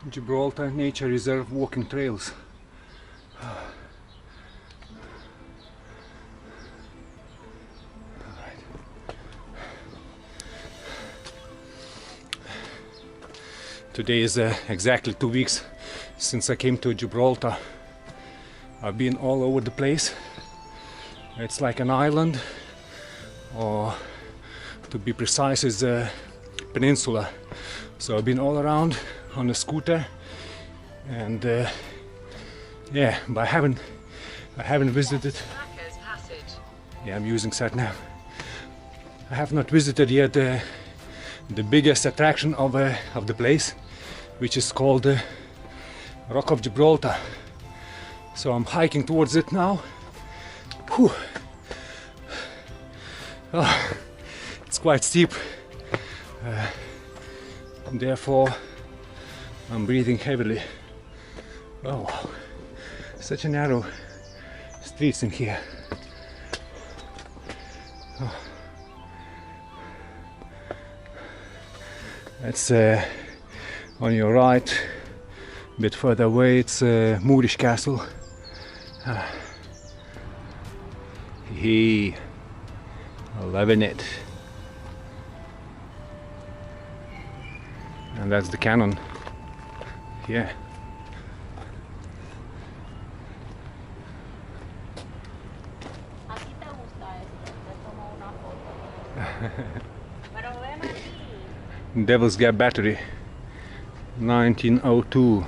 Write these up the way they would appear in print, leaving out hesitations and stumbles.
Gibraltar Nature Reserve walking trails. Today is exactly 2 weeks since I came to Gibraltar. I've been all over the place. It's like an island, or to be precise is a peninsula. So I've been all around on a scooter, and yeah, but I haven't visited. Yeah, I'm using sat nav. I have not visited yet the biggest attraction of the place, which is called the Rock of Gibraltar. So I'm hiking towards it now. Whew. Oh, it's quite steep, therefore I'm breathing heavily. Oh, such a narrow streets in here. Oh. That's on your right, a bit further away, it's Moorish Castle. Hey, loving it. And that's the cannon here. Devil's Gap Battery, 1902.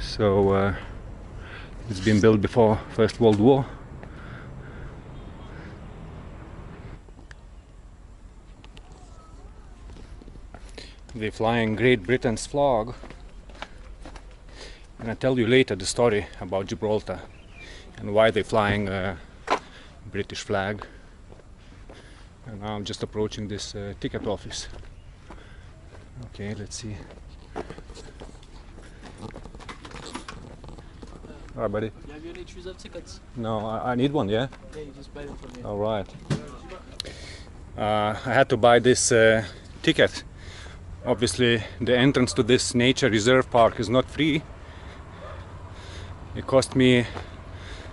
So it's been built before First World War. They're flying Great Britain's flag, and I'll tell you later the story about Gibraltar and why they're flying a British flag. And now I'm just approaching this ticket office. Okay, let's see. Alright, buddy. Have you any choose of tickets? No, I need one, yeah? Yeah, you just buy them from me. Alright. I had to buy this ticket. Obviously, the entrance to this nature reserve park is not free. It cost me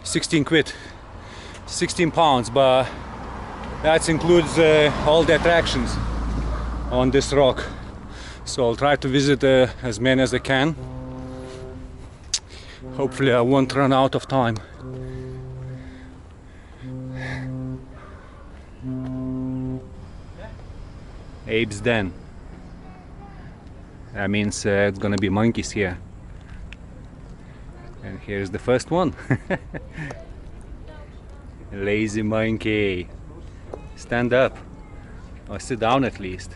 16 quid, 16 pounds, but that includes all the attractions on this rock. So I'll try to visit as many as I can. Hopefully I won't run out of time. Abe's Den. That means it's gonna be monkeys here. And here's the first one. Lazy monkey. Stand up. Or sit down at least.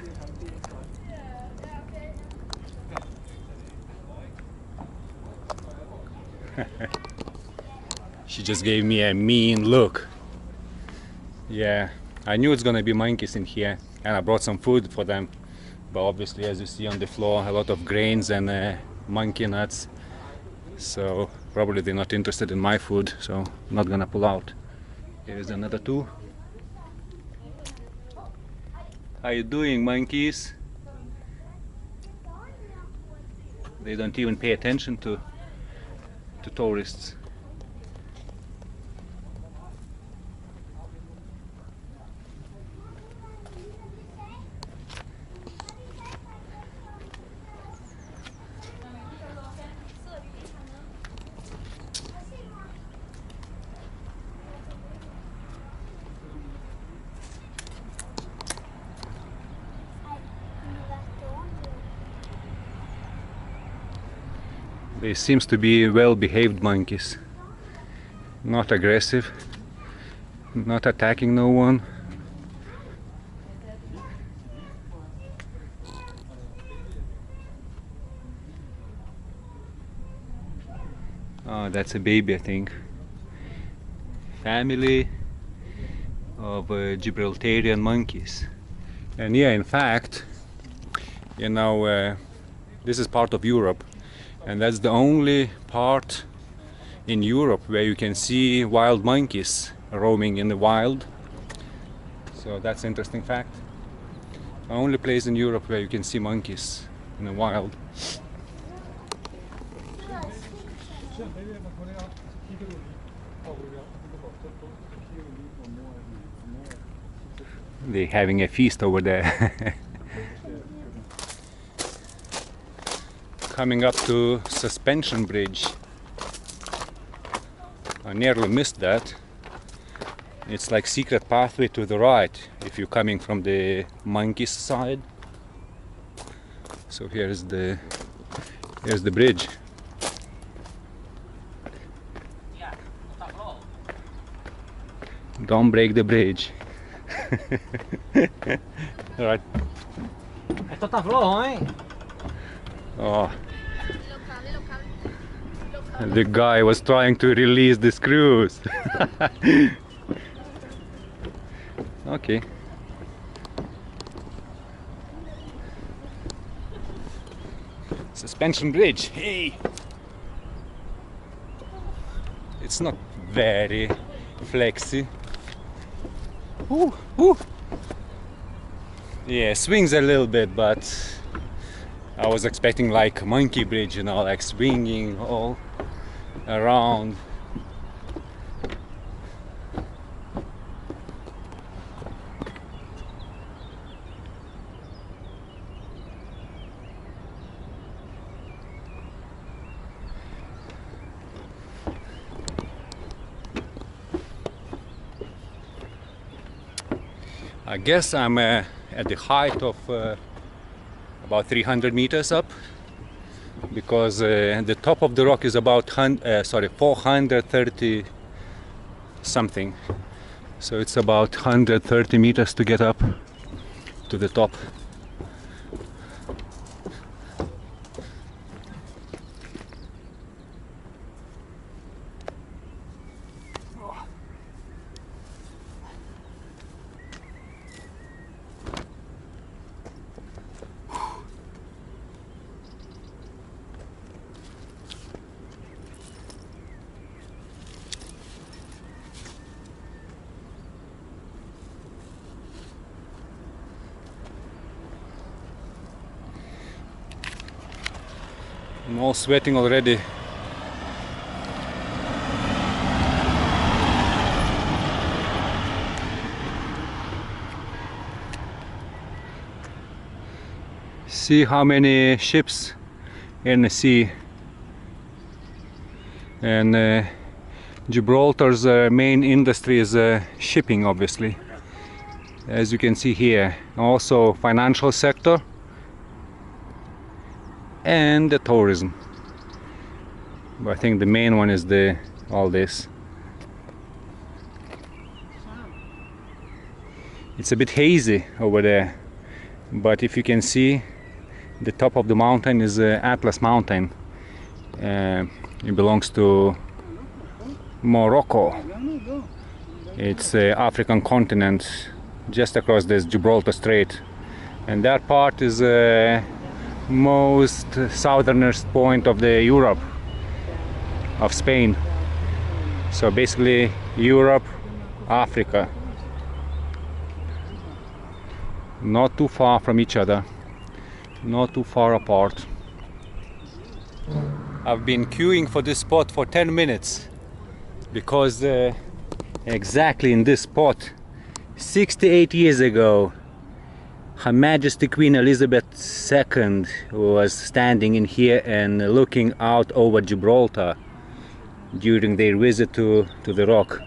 She just gave me a mean look. Yeah, I knew it's gonna be monkeys in here, and I brought some food for them. But obviously, as you see on the floor, a lot of grains and monkey nuts. So probably they're not interested in my food, so I'm not gonna pull out. Here's another two. How you doing, monkeys? They don't even pay attention to tourists. They seems to be well-behaved monkeys. Not aggressive, not attacking no one. Oh, that's a baby, I think. Family of Gibraltarian monkeys. And yeah, in fact, you know, this is part of Europe. And that's the only part in Europe where you can see wild monkeys roaming in the wild. So that's an interesting fact. The only place in Europe where you can see monkeys in the wild. They're having a feast over there. Coming up to Suspension Bridge. I nearly missed that. It's like secret pathway to the right if you're coming from the monkey's side. So here's the bridge. Don't break the bridge. Right. Esto está flojo, ¿eh? Oh. The guy was trying to release the screws. Okay. Suspension bridge. Hey. It's not very flexy. Ooh, ooh. Yeah, swings a little bit, but I was expecting like monkey bridge, you know, like swinging all around. I guess I'm at the height of about 300 meters up, because the top of the rock is about 430 something, so it's about 130 meters to get up to the top. I'm all sweating already. See how many ships in the sea. And Gibraltar's main industry is shipping, obviously, as you can see here. Also financial sector and the tourism, but I think the main one is all this. It's a bit hazy over there, but if you can see, the top of the mountain is Atlas Mountain. It belongs to Morocco. It's the African continent, just across this Gibraltar Strait, and that part is most southernmost point of the Europe, of Spain. So basically Europe, Africa, not too far from each other, not too far apart. I've been queuing for this spot for 10 minutes because exactly in this spot 68 years ago Her Majesty Queen Elizabeth II was standing in here and looking out over Gibraltar during their visit to the rock.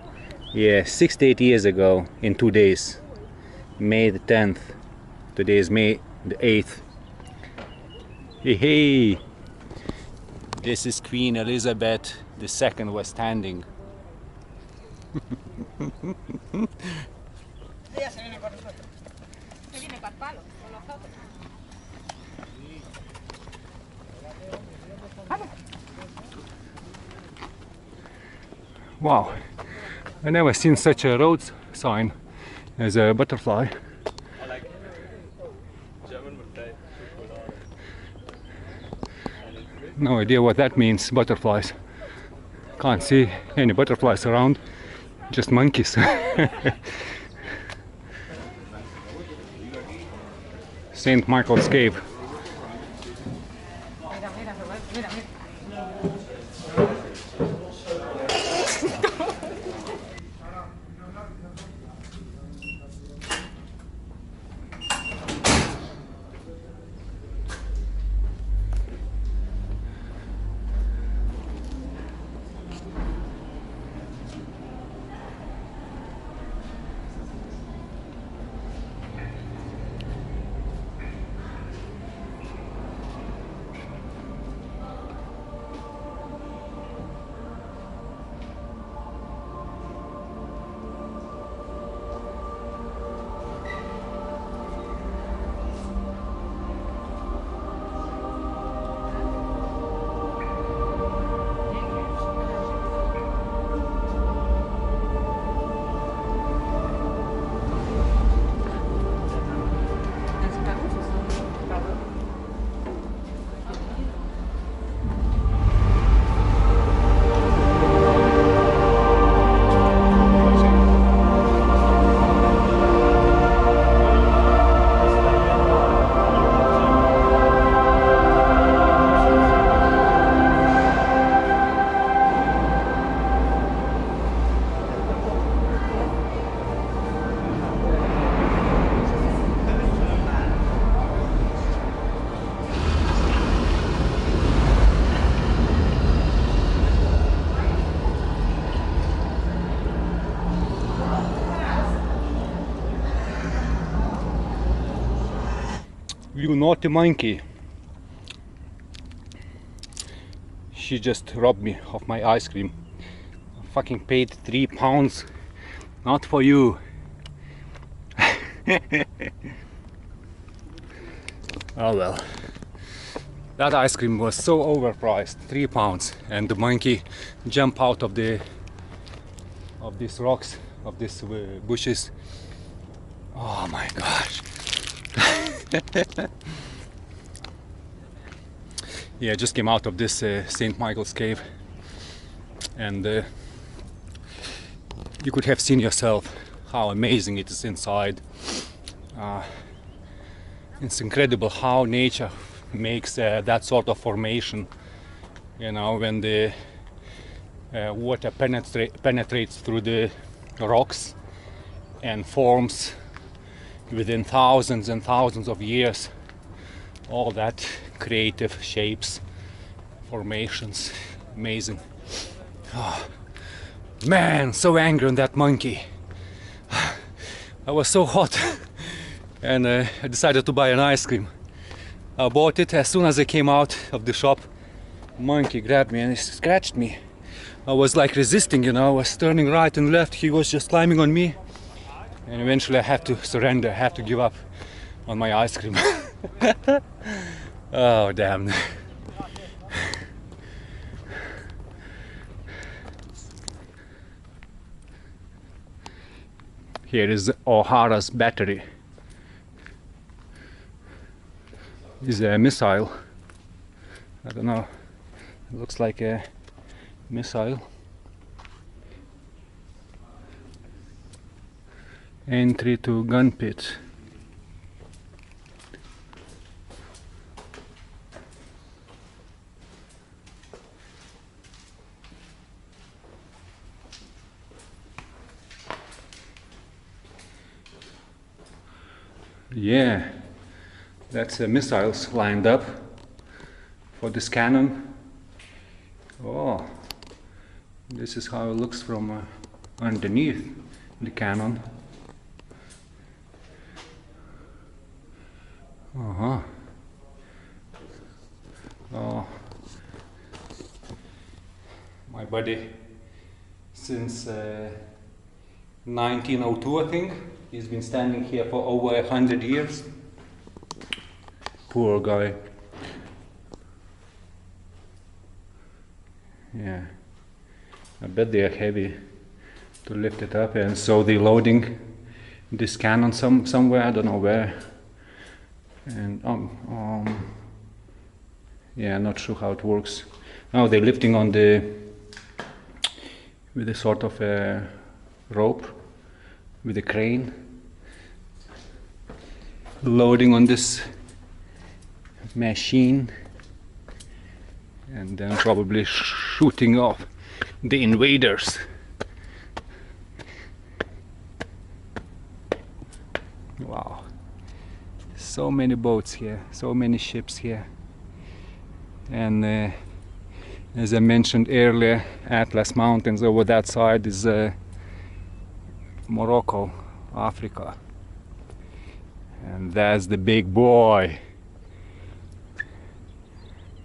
Yeah, 68 years ago in 2 days. May the 10th. Today is May the 8th. Hey, hey! This is Queen Elizabeth II was standing. Wow, I never seen such a road sign as a butterfly. No idea what that means, butterflies. Can't see any butterflies around, just monkeys. St. Michael's Cave. You naughty monkey. She just robbed me of my ice cream. I fucking paid £3. Not for you. Oh well. That ice cream was so overpriced, £3, and the monkey jumped out of these rocks, of these bushes. Oh my gosh. Yeah, I just came out of this St. Michael's cave, and you could have seen yourself how amazing it is inside. It's incredible how nature makes that sort of formation, you know, when the water penetrates through the rocks and forms within thousands and thousands of years all that creative shapes, formations. Amazing. Oh, man, so angry on that monkey. I was so hot. And I decided to buy an ice cream. I bought it. As soon as I came out of the shop, monkey grabbed me and he scratched me. I was like resisting, you know, I was turning right and left. He was just climbing on me. And eventually I had to surrender, I had to give up on my ice cream. Oh, damn. Here is O'Hara's battery. Is a missile. I don't know. It looks like a missile. Entry to gun pit. Yeah. That's missiles lined up for this cannon. Oh, this is how it looks from underneath the cannon. Oh, my buddy, since 1902, I think, he's been standing here for over 100 years. Poor guy. Yeah, I bet they are heavy to lift it up, and so they're loading this cannon somewhere, I don't know where. And yeah, not sure how it works. Now they're lifting on with a sort of a rope, with a crane, loading on this machine, and then probably shooting off the invaders. Wow, so many boats here, so many ships here, and as I mentioned earlier, Atlas Mountains over that side is Morocco, Africa, and that's the big boy,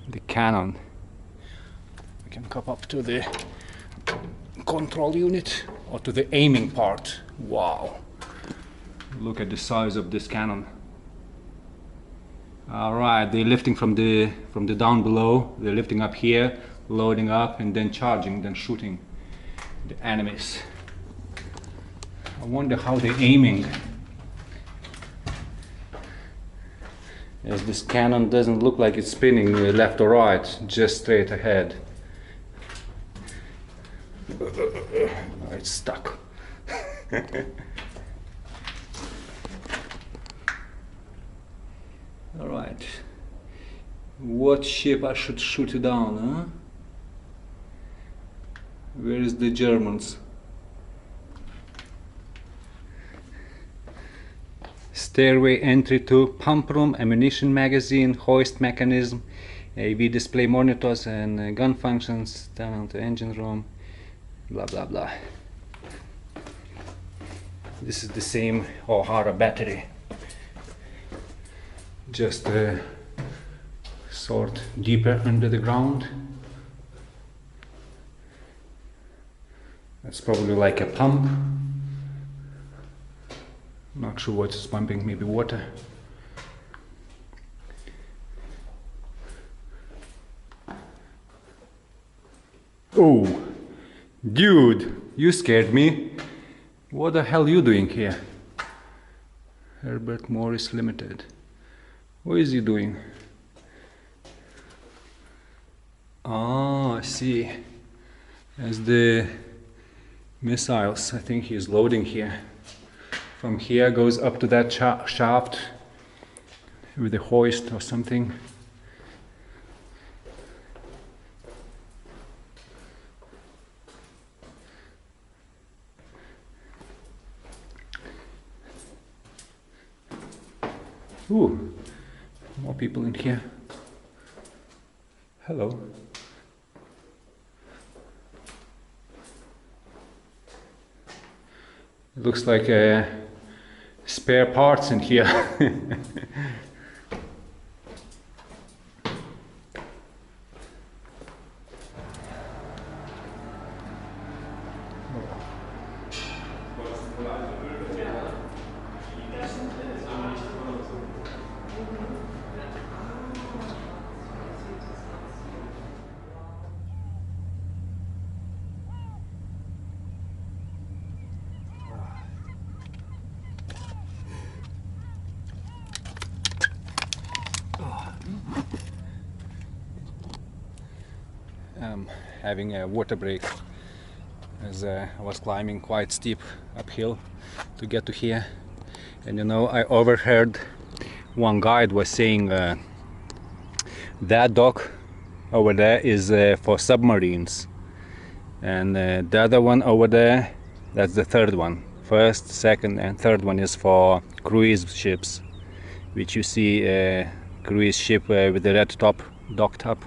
the cannon. We can come up to the control unit or to the aiming part. Wow, look at the size of this cannon. All right, they're lifting from the down below. They're lifting up here, loading up, and then charging, then shooting the enemies. I wonder how they're aiming, as this cannon doesn't look like it's spinning left or right, just straight ahead. It's stuck. All right, what ship I should shoot it down, huh? Where is the Germans? Stairway entry to pump room, ammunition magazine, hoist mechanism, AV display monitors and gun functions, down to engine room, blah blah blah. This is the same O'Hara battery. just sort deeper under the ground. That's probably like a pump. Not sure what it's pumping, maybe water. Oh, dude, you scared me. What the hell are you doing here? Herbert Morris Limited. What is he doing? Ah, I see. As the missiles, I think he's loading here. From here goes up to that shaft with a hoist or something. Ooh, more people in here. Hello. It looks like spare parts in here. Having a water break as I was climbing quite steep uphill to get to here, and you know, I overheard one guide was saying that dock over there is for submarines, and the other one over there, that's the third one. First, second and third one is for cruise ships, which you see a cruise ship with the red top, dock top.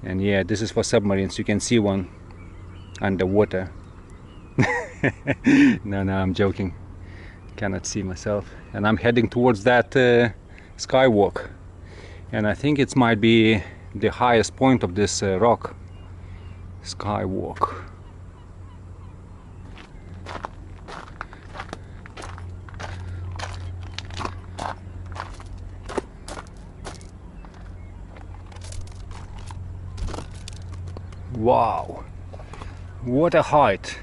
And yeah, this is for submarines. You can see one underwater. No, I'm joking. Cannot see myself. And I'm heading towards that Skywalk. And I think it might be the highest point of this rock. Skywalk. Wow, what a height.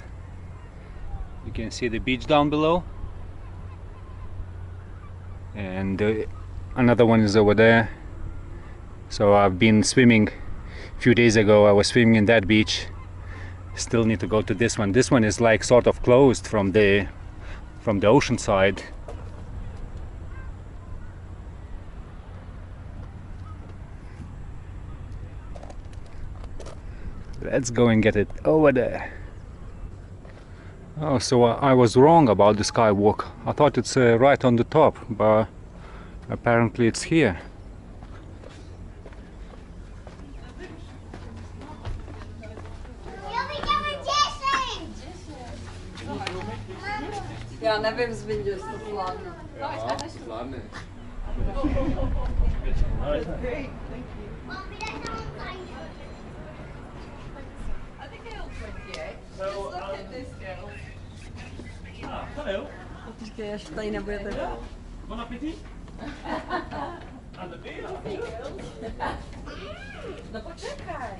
You can see the beach down below, and another one is over there. So I've been swimming a few days ago. I was swimming in that beach. Still need to go to this one. This one is like sort of closed from the ocean side. Let's go and get it over there. Oh, so I was wrong about the Skywalk. I thought it's right on the top, but apparently it's here. Ja, nevím, zvinděl jsi to zvládne. Zvládne. Počkej, až tady nebudete. Bon appétit. No počekaj.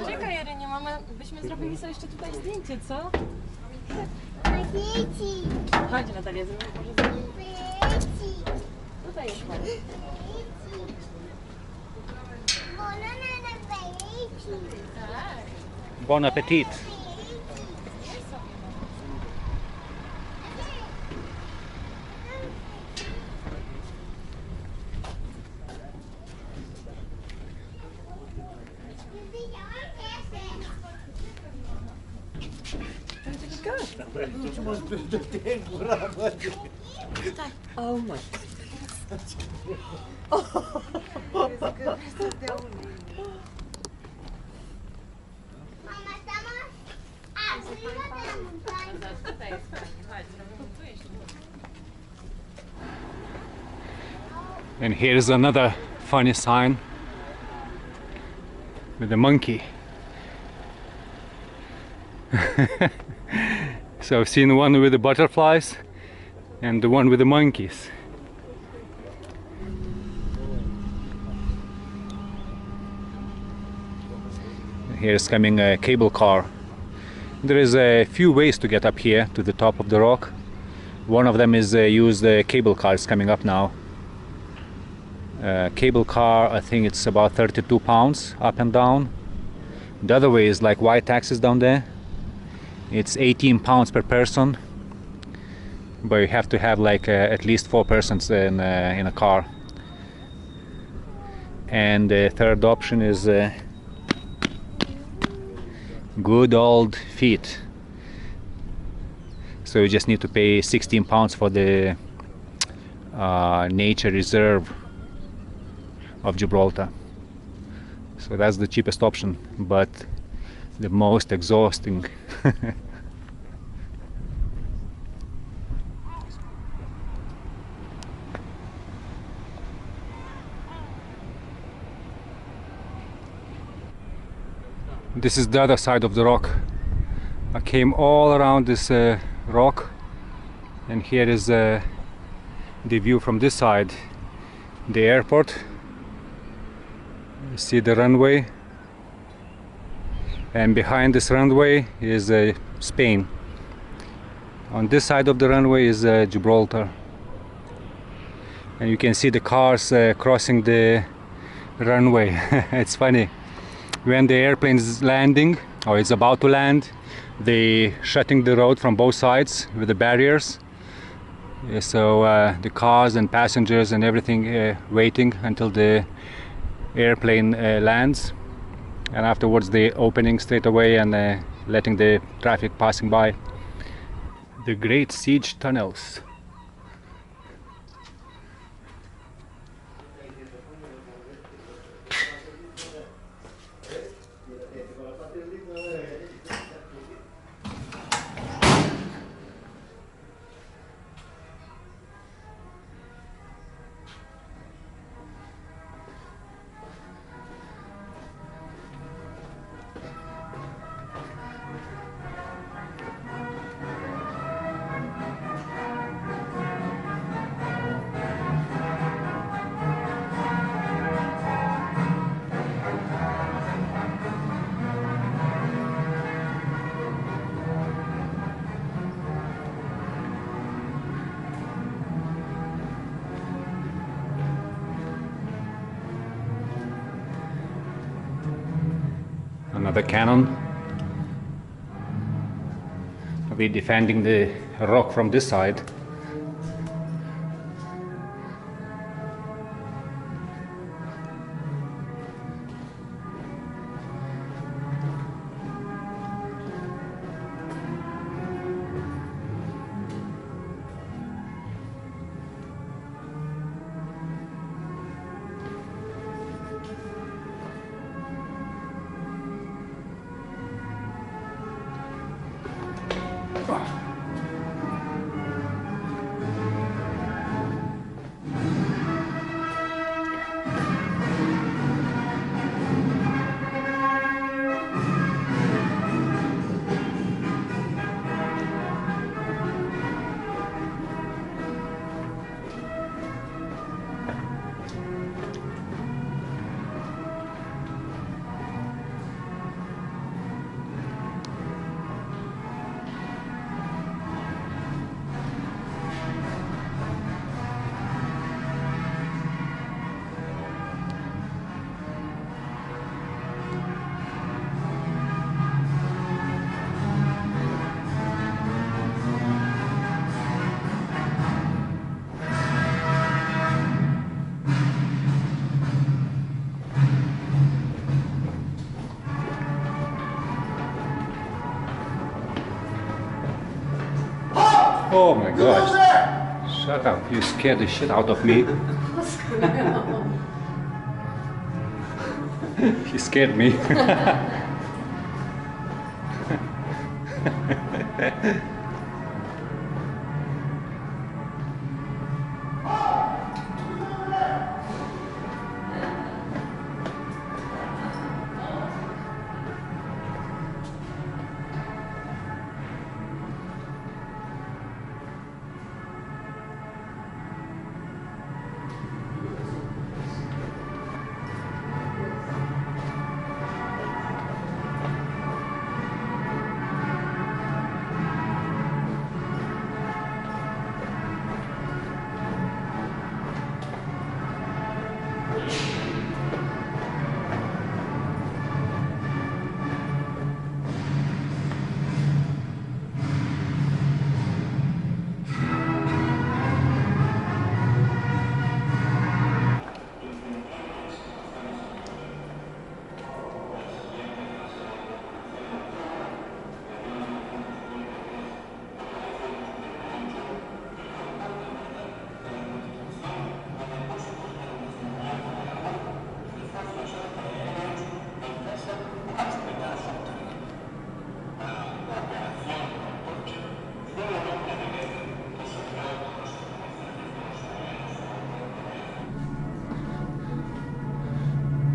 Czekaj, Jerynie, byśmy zrobili sobie jeszcze tutaj zdjęcie, co? Chodź, Natalia, zrobimy może zdjęcie. Tutaj jest ładnie. Bon appetit. Oh my. And here's another funny sign with a monkey. So I've seen one with the butterflies and the one with the monkeys. Here's coming a cable car. There is a few ways to get up here to the top of the rock. One of them is use the cable cars coming up now. Cable car, I think it's about 32 pounds up and down. The other way is like white taxis down there. It's 18 pounds per person, but you have to have like at least 4 persons in a car. And the third option is good old feet. So you just need to pay 16 pounds for the nature reserve of Gibraltar. So that's the cheapest option, but the most exhausting. This is the other side of the rock. I came all around this rock, and here is the view from this side, the airport. You see the runway, and behind this runway is Spain. On this side of the runway is Gibraltar, and you can see the cars crossing the runway. It's funny, when the airplane is landing or it's about to land, they shutting the road from both sides with the barriers. So the cars and passengers and everything waiting until the airplane lands, and afterwards they opening straight away and letting the traffic passing by. The Great Siege Tunnels. Another cannon. We're defending the rock from this side. Oh my gosh. Shut up, you scared the shit out of me. He scared me.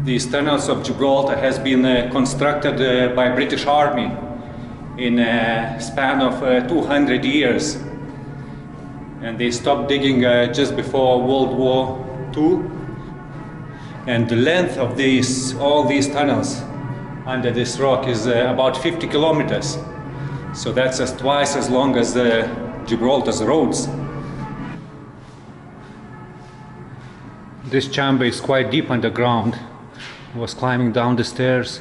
These tunnels of Gibraltar has been constructed by British Army in a span of 200 years, and they stopped digging just before World War II. And the length of all these tunnels under this rock is about 50 kilometers. So that's twice as long as Gibraltar's roads. This chamber is quite deep underground. I was climbing down the stairs.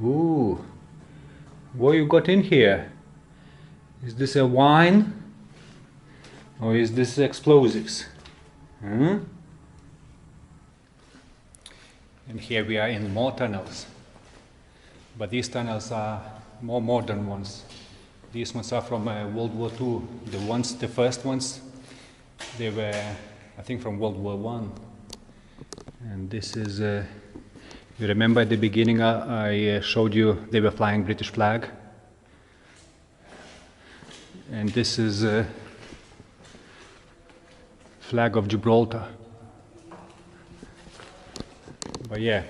Ooh, what you got in here? Is this a wine? Or is this explosives? Huh? And here we are in more tunnels. But these tunnels are more modern ones. These ones are from World War II. The first ones, they were, I think, from World War I. And this is, you remember at the beginning I showed you they were flying British flag. And this is flag of Gibraltar. But yeah,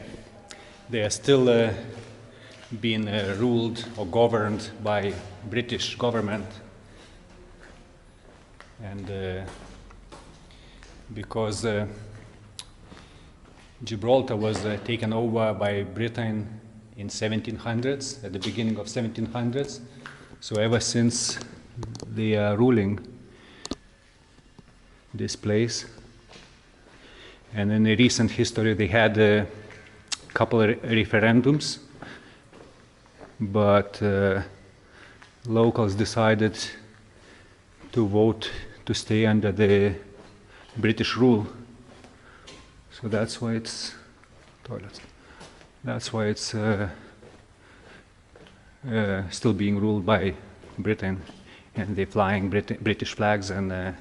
they are still being ruled or governed by British government. And because Gibraltar was taken over by Britain in 1700s, at the beginning of 1700s, so ever since they are ruling this place. And in the recent history they had a couple of referendums, but locals decided to vote to stay under the British rule. So that's why it's toilets. That's why it's still being ruled by Britain, and they're flying British flags, and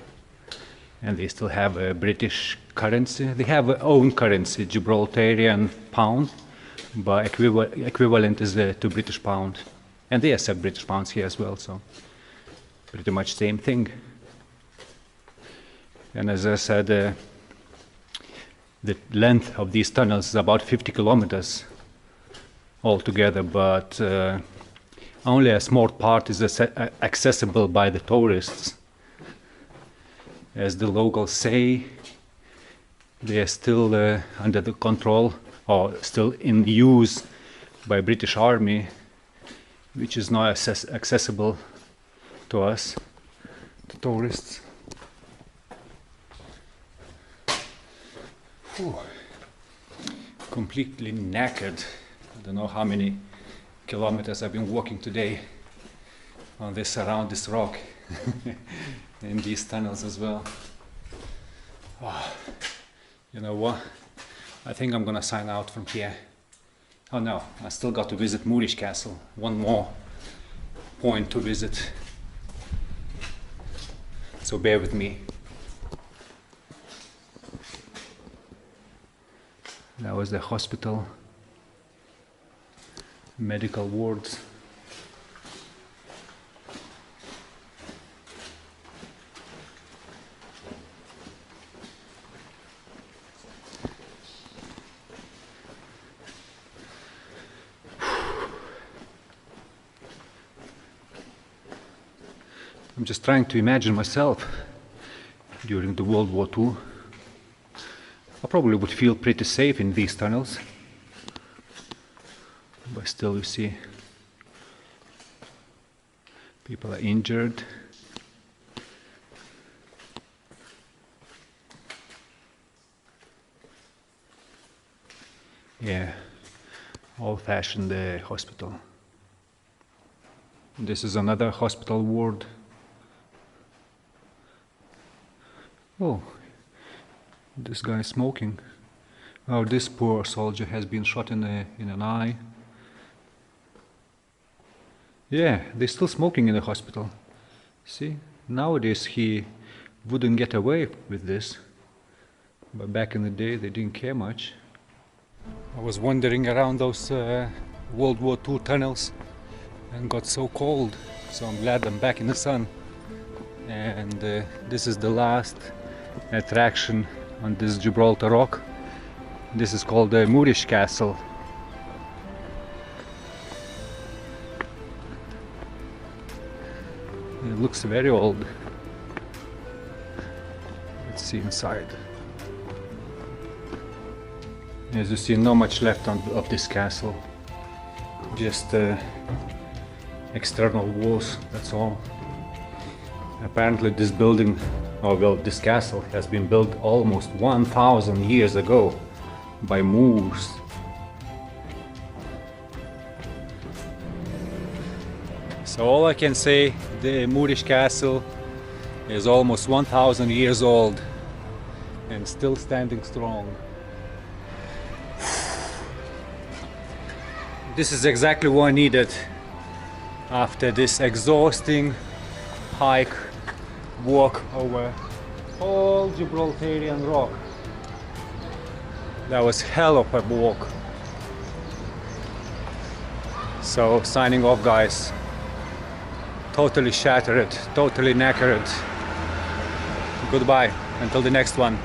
they still have a British currency. They have their own currency, Gibraltarian pound, but equivalent is to British pound, and they accept British pounds here as well. So pretty much same thing. And as I said, the length of these tunnels is about 50 kilometers altogether, but only a small part is accessible by the tourists. As the locals say, they are still under the control or still in use by British Army, which is not accessible to us, to tourists. Whew. Completely knackered. I don't know how many kilometers I've been walking today on this, around this rock. In these tunnels as well. Oh, you know what? I think I'm gonna sign out from here. Oh no, I still got to visit Moorish Castle. One more point to visit. So bear with me. That was the hospital, medical wards. I'm just trying to imagine myself during the World War II. I probably would feel pretty safe in these tunnels, but still you see people are injured. Yeah, old-fashioned hospital. This is another hospital ward. Oh, this guy is smoking. Oh, this poor soldier has been shot in an eye. Yeah, they're still smoking in the hospital. See, nowadays he wouldn't get away with this, but back in the day they didn't care much. I was wandering around those World War II tunnels and got so cold, so I'm glad I'm back in the sun. And this is the last attraction on this Gibraltar rock. This is called the Moorish Castle. It looks very old. Let's see inside. As you see, not much left of this castle. Just external walls, that's all. Apparently this building, or well, this castle has been built almost 1,000 years ago by Moors. So all I can say, the Moorish Castle is almost 1,000 years old and still standing strong. This is exactly what I needed after this exhausting hike, walk over all Gibraltarian rock. That was hell of a walk. So signing off, guys. Totally shattered, totally knackered. Goodbye until the next one.